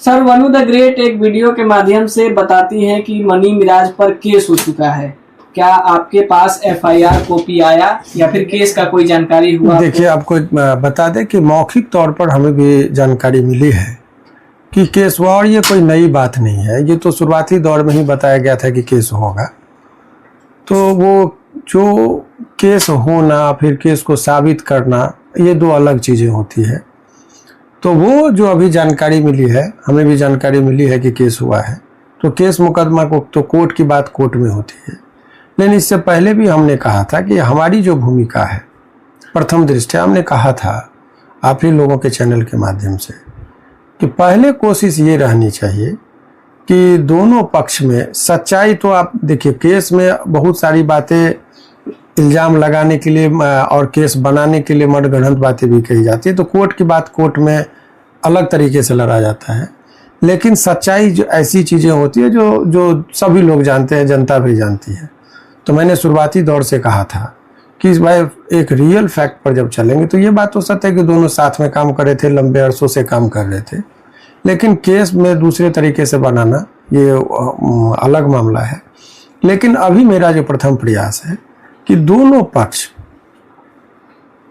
Sir, वनु the great एक video के माध्यम से बताती हैं कि मनी मिराज पर केस हो चुका है। क्या आपके पास एफआईआर कॉपी आया या फिर केस का कोई जानकारी हुआ? देखिए, आपको बता दें कि मौखिक तौर पर हमें भी जानकारी मिली है कि केस हुआ, और ये कोई नई बात नहीं है। ये तो शुरुआती दौर में ही बताया गया था कि केस होगा। तो वो जो केस होना फिर केस को साबित करना, ये दो अलग चीज़ें होती है। तो वो जो अभी जानकारी मिली है, हमें भी जानकारी मिली है कि केस हुआ है। तो केस मुकदमा को तो कोर्ट की बात कोर्ट में होती है, लेकिन इससे पहले भी हमने कहा था कि हमारी जो भूमिका है, प्रथम दृष्टया हमने कहा था आप ही लोगों के चैनल के माध्यम से कि पहले कोशिश ये रहनी चाहिए कि दोनों पक्ष में सच्चाई, तो आप देखिए केस में बहुत सारी बातें इल्ज़ाम लगाने के लिए और केस बनाने के लिए मनगढ़ंत बातें भी कही जाती है। तो कोर्ट की बात कोर्ट में अलग तरीके से लड़ा जाता है, लेकिन सच्चाई जो ऐसी चीज़ें होती है जो सभी लोग जानते हैं, जनता भी जानती है। तो मैंने शुरुआती दौर से कहा था कि भाई एक रियल फैक्ट पर जब चलेंगे तो ये बात तो सत्य है कि दोनों साथ में काम कर रहे थे, लंबे अरसों से काम कर रहे थे, लेकिन केस में दूसरे तरीके से बनाना ये अलग मामला है। लेकिन अभी मेरा जो प्रथम प्रयास है कि दोनों पक्ष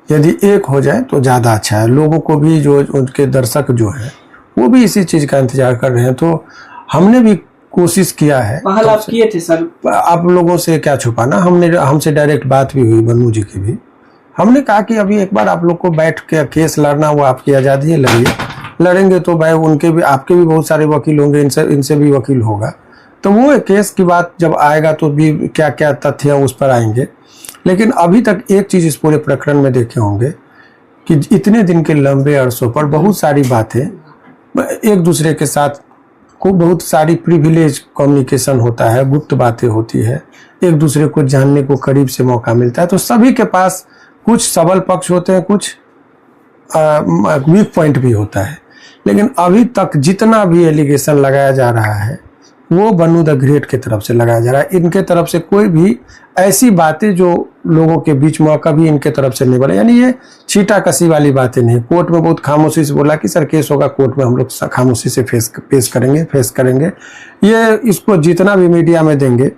यदि एक हो जाए तो ज़्यादा अच्छा है। लोगों को भी, जो उनके दर्शक जो है वो भी इसी चीज़ का इंतजार कर रहे हैं। तो हमने भी कोशिश किया है। पहल आप किए थे सर? आप लोगों से क्या छुपाना, हमसे डायरेक्ट बात भी हुई, वनु जी की भी। हमने कहा कि अभी एक बार आप लोग को बैठ के केस लड़ना, वो आपकी आज़ादी है, लड़िए। लड़ेंगे तो भाई उनके भी, आपके भी बहुत सारे वकील होंगे, इनसे भी वकील होगा। तो वो केस की बात जब आएगा तो भी क्या क्या तथ्य है उस पर आएंगे। लेकिन अभी तक एक चीज़ इस पूरे प्रकरण में देखे होंगे कि इतने दिन के लंबे अरसों पर बहुत सारी बातें एक दूसरे के साथ को, बहुत सारी प्रिविलेज कम्युनिकेशन होता है, गुप्त बातें होती है, एक दूसरे को जानने को करीब से मौका मिलता है। तो सभी के पास कुछ सबल पक्ष होते हैं, कुछ वीक पॉइंट भी होता है। लेकिन अभी तक जितना भी एलिगेशन लगाया जा रहा है वो वनु द ग्रेट की तरफ से लगाया जा रहा है। इनके तरफ से कोई भी ऐसी बातें जो लोगों के बीच में कभी इनके तरफ से नहीं बोला, यानी ये छीटा कसी वाली बातें नहीं। कोर्ट में बहुत खामोशी से बोला कि सर केस होगा, कोर्ट में हम लोग खामोशी से फेस करेंगे। ये इसको जितना भी मीडिया में देंगे,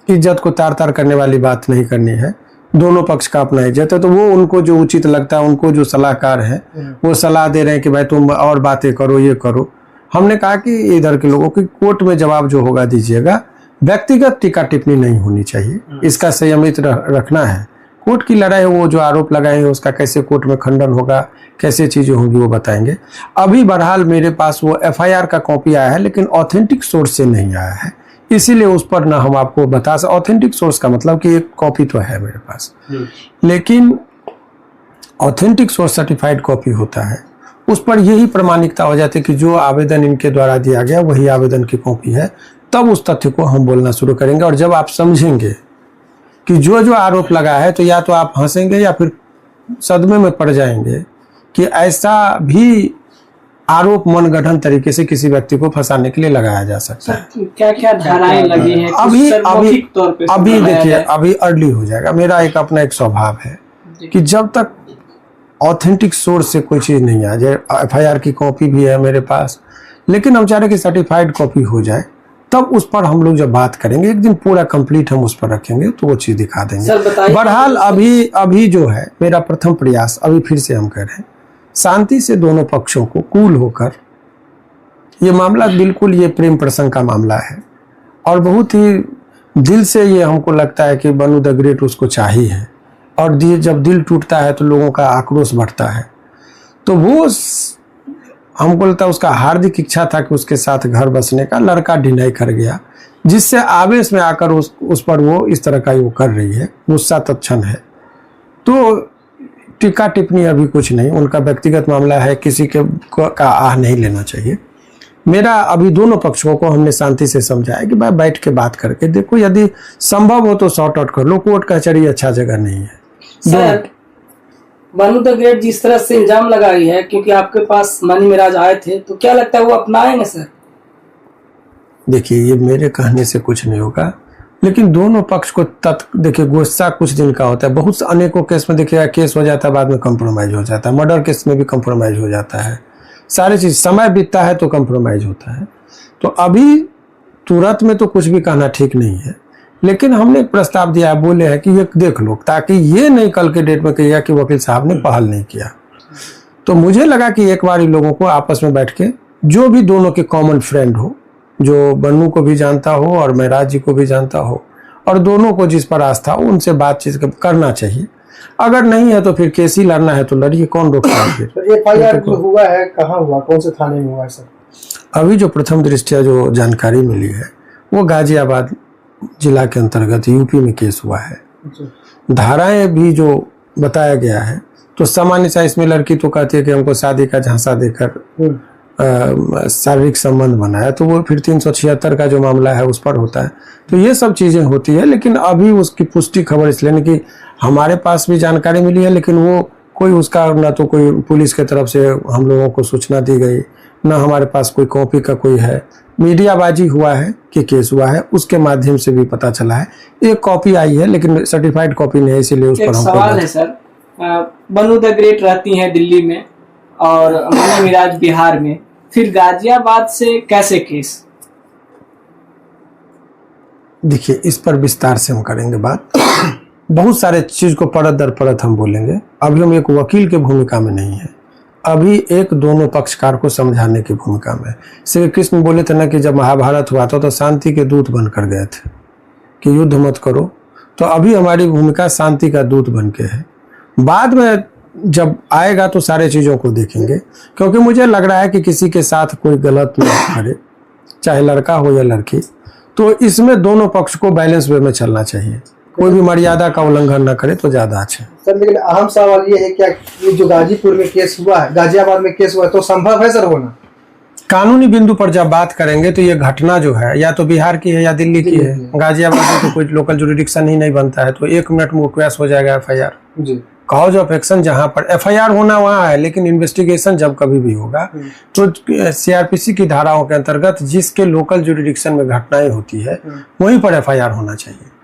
इज्जत को तार तार करने वाली बात नहीं करनी है। दोनों पक्ष का अपना इज्जत है, तो वो उनको जो उचित लगता है, उनको जो सलाहकार है वो सलाह दे रहे हैं कि भाई तुम और बातें करो, ये करो। हमने कहा कि इधर के लोगों की कोर्ट में जवाब जो होगा दीजिएगा, व्यक्तिगत टीका टिप्पणी नहीं होनी चाहिए, इसका संयमित रखना है। कोर्ट की लड़ाई, वो जो आरोप लगाए हैं उसका कैसे कोर्ट में खंडन होगा, कैसे चीजें होंगी वो बताएंगे। अभी बहरहाल मेरे पास वो एफआईआर का कॉपी आया है, लेकिन ऑथेंटिक सोर्स से नहीं आया है, इसीलिए उस पर ना हम आपको बता सकते। ऑथेंटिक सोर्स का मतलब कि एक कॉपी तो है मेरे पास, लेकिन ऑथेंटिक सोर्स सर्टिफाइड कॉपी होता है, उस पर यही प्रमाणिकता हो जाती है कि जो आवेदन इनके द्वारा दिया गया वही आवेदन की कॉपी है। तब उस तथ्य को हम बोलना शुरू करेंगे, और जब आप समझेंगे कि जो आरोप लगा है, तो या तो आप हंसेंगे या फिर सदमे में पड़ जाएंगे कि ऐसा भी आरोप मनगढ़ंत तरीके से किसी व्यक्ति को फंसाने के लिए लगाया जा सकता है। क्या क्या धाराएं लगी हैं? अभी देखिए, अभी अर्ली हो जाएगा। मेरा एक स्वभाव है कि जब तक ऑथेंटिक सोर्स से कोई चीज़ नहीं आ जाए, एफआईआर की कॉपी भी है मेरे पास, लेकिन हम चाह रहे कि सर्टिफाइड कॉपी हो जाए, तब उस पर हम लोग जब बात करेंगे, एक दिन पूरा कंप्लीट हम उस पर रखेंगे तो वो चीज़ दिखा देंगे। बहरहाल अभी जो है मेरा प्रथम प्रयास, अभी फिर से हम कह रहे हैं, शांति से दोनों पक्षों को कूल होकर, ये मामला बिल्कुल ये प्रेम प्रसंग का मामला है, और बहुत ही दिल से ये हमको लगता है कि वनु द ग्रेट उसको चाहिए, और जब दिल टूटता है तो लोगों का आक्रोश बढ़ता है। तो वो हमको लगता है उसका हार्दिक इच्छा था कि उसके साथ घर बसने का, लड़का डिनाई कर गया, जिससे आवेश में आकर उस पर वो इस तरह का वो कर रही है, गुस्सा तत्क्षण है। तो टीका टिप्पणी अभी कुछ नहीं, उनका व्यक्तिगत मामला है, किसी का आह नहीं लेना चाहिए। मेरा अभी दोनों पक्षों को हमने शांति से समझाया कि भाई बैठ के बात करके देखो, यदि संभव हो तो सॉर्ट आउट कर लो। कोर्ट कचहरी अच्छा जगह नहीं है। सर, वनु द ग्रेट जिस तरह से इल्जाम लगाई है, क्योंकि आपके पास मनी मिराज आए थे, तो क्या लगता है वो अपनाएंगे सर? देखिए, ये मेरे कहने से कुछ नहीं होगा, लेकिन दोनों पक्ष को देखिए गुस्सा कुछ दिन का होता है। बहुत अनेकों केस में देखिए केस हो जाता है, बाद में कंप्रोमाइज हो जाता है। मर्डर केस में भी कंप्रोमाइज हो जाता है, सारी चीज समय बीतता है तो कंप्रोमाइज होता है। तो अभी तुरंत में तो कुछ भी कहना ठीक नहीं है, लेकिन हमने एक प्रस्ताव दिया है, बोले हैं कि ये देख लो, ताकि ये नहीं कल के डेट में कहिएगा कि वकील साहब ने पहल नहीं किया। तो मुझे लगा कि एक बार इन लोगों को आपस में बैठ के, जो भी दोनों के कॉमन फ्रेंड हो, जो बन्नू को भी जानता हो और महराज जी को भी जानता हो, और दोनों को जिस पर आस्था हो, उनसे बातचीत करना चाहिए। अगर नहीं है तो फिर केस ही लड़ना है तो लड़िए, कौन रोकता है फिर। तो FIR जो हुआ है कहाँ हुआ, कौन से थाने में हुआ है सर? अभी जो प्रथम दृष्टया जो जानकारी मिली है वो गाजियाबाद जिला के अंतर्गत यूपी में केस हुआ है। धाराएं भी जो बताया गया है, तो सामान्य सा इसमें लड़की तो कहती है कि हमको शादी का झांसा देकर शारीरिक संबंध बनाया, तो वो फिर 376 का जो मामला है उस पर होता है। तो ये सब चीजें होती है, लेकिन अभी उसकी पुष्टि खबर इसलिए नहीं कि हमारे पास भी जानकारी मिली है, लेकिन वो कोई उसका ना तो कोई पुलिस की तरफ से हम लोगों को सूचना दी गई, ना हमारे पास कोई कॉपी का कोई है। मीडियाबाजी हुआ है कि केस हुआ है, उसके माध्यम से भी पता चला है। एक कॉपी आई है लेकिन सर्टिफाइड कॉपी नहीं है, इसीलिए उस पर हम सवाल है सर, बन्नू द ग्रेट रहती हैं दिल्ली में और मनी मिराज बिहार में, फिर गाजियाबाद से कैसे केस? देखिए, इस पर विस्तार से हम करेंगे बात। बहुत सारे चीज को परत दर परत हम बोलेंगे। अभी हम एक वकील की भूमिका में नहीं है, अभी एक दोनों पक्षकार को समझाने की भूमिका में। श्री कृष्ण बोले थे ना कि जब महाभारत हुआ था तो शांति के दूत बनकर गए थे कि युद्ध मत करो। तो अभी हमारी भूमिका शांति का दूत बन के है। बाद में जब आएगा तो सारे चीज़ों को देखेंगे, क्योंकि मुझे लग रहा है कि किसी के साथ कोई गलत ना करे, चाहे लड़का हो या लड़की। तो इसमें दोनों पक्ष को बैलेंस वे में चलना चाहिए, कोई भी मर्यादा का उल्लंघन न करे तो ज्यादा अच्छा है। सर लेकिन अहम सवाल ये है, क्या ये जो गाजीपुर में केस हुआ है, गाजियाबाद में केस हुआ है, तो संभव है सर होना? कानूनी बिंदु पर जब बात करेंगे तो ये घटना जो है या तो बिहार की है या दिल्ली की है। गाजियाबाद में तो कोई लोकल जुरिडिक्शन ही नहीं बनता है, तो 1 मिनट में क्वेस हो जाएगा FIR। जी, कॉज ऑफ एक्शन जहां पर FIR होना वहां है, लेकिन इन्वेस्टिगेशन जब कभी भी होगा तो CRPC की धाराओं के अंतर्गत जिसके लोकल जुरिडिक्शन में घटनाएं होती है वहीं पर FIR होना चाहिए।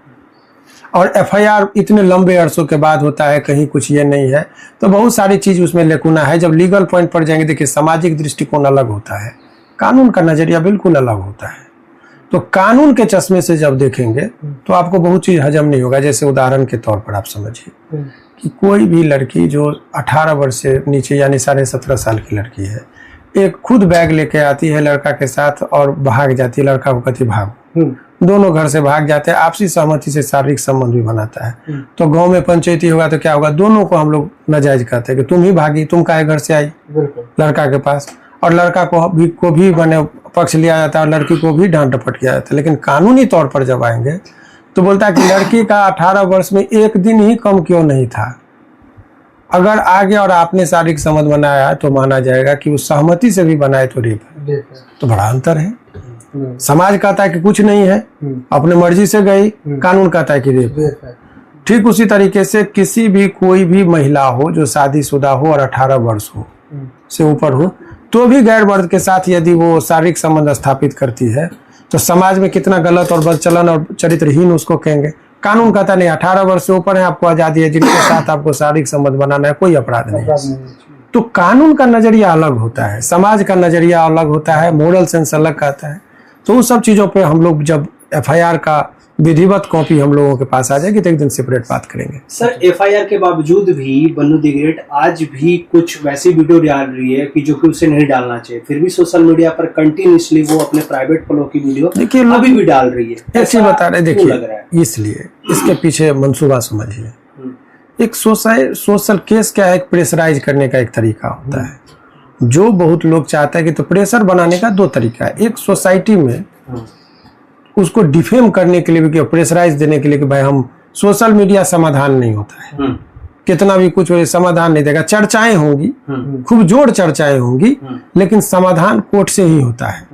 और FIR इतने लंबे अरसों के बाद होता है, कहीं कुछ ये नहीं है, तो बहुत सारी चीज उसमें लेकुना है। जब लीगल पॉइंट पर जाएंगे, देखिए सामाजिक दृष्टिकोण अलग होता है, कानून का नजरिया बिल्कुल अलग होता है। तो कानून के चश्मे से जब देखेंगे तो आपको बहुत चीज हजम नहीं होगा। जैसे उदाहरण के तौर पर आप समझिए कि कोई भी लड़की जो 18 वर्ष से नीचे यानी 17.5 साल की लड़की है, एक खुद बैग लेके आती है लड़का के साथ और भाग जाती है, लड़का को कहती भागो, दोनों घर से भाग जाते हैं, आपसी सहमति से शारीरिक संबंध भी बनाता है। तो गांव में पंचायती होगा तो क्या होगा, दोनों को हम लोग नाजायज कहते हैं कि तुम ही भागी, तुम काहे घर से आई लड़का के पास, और लड़का को भी बने पक्ष लिया जाता है और लड़की को भी डांट डपट किया जाता है। लेकिन कानूनी तौर पर जब आएंगे तो बोलता है कि लड़की का 18 वर्ष में एक दिन ही कम क्यों नहीं था, अगर आगे और आपने शारीरिक संबंध बनाया तो माना जाएगा कि उस सहमति से भी बनाए तो रेप है। तो बड़ा अंतर है। समाज कहता है कि कुछ नहीं है, अपने मर्जी से गई, कानून कहता है कि रेप है। ठीक उसी तरीके से किसी भी कोई भी महिला हो जो शादीशुदा हो और 18 वर्ष हो से ऊपर हो, तो भी गैर मर्द के साथ यदि वो शारीरिक संबंध स्थापित करती है तो समाज में कितना गलत और बदचलन और चरित्रहीन उसको कहेंगे। कानून कहता नहीं, 18 वर्ष से ऊपर है, आपको आजादी है, जिनके साथ आपको शारीरिक संबंध बनाना है कोई अपराध नहीं है। तो कानून का नजरिया अलग होता है, समाज का नजरिया अलग होता है, मोरल सेंस अलग आता है। तो उस सब चीजों पे हम लोग जब FIR का विधिवत कॉपी हम लोगों के पास आ जाएगी तो एक दिन सेपरेट बात करेंगे। सर FIR के बावजूद भी बन्नू द ग्रेट आज भी कुछ वैसी वीडियो डाल रही है कि जो कि उसे नहीं डालना चाहिए, फिर भी सोशल मीडिया पर कंटिन्यूसली वो अपने प्राइवेट फ्लो की वीडियो देखिए अभी भी डाल रही है। ऐसे बता रहे, देखिए इसलिए इसके पीछे मंसूबा समझिए। एक सोशल केस क्या है, एक प्रेशराइज करने का एक तरीका होता है, जो बहुत लोग चाहते हैं कि तो प्रेशर बनाने का 2 तरीका है। एक सोसाइटी में उसको डिफेम करने के लिए भी, प्रेशराइज देने के लिए कि भाई हम सोशल मीडिया समाधान नहीं होता है, कितना भी कुछ समाधान नहीं देगा। चर्चाएं होंगी, खूब जोर चर्चाएं होंगी, लेकिन समाधान कोर्ट से ही होता है।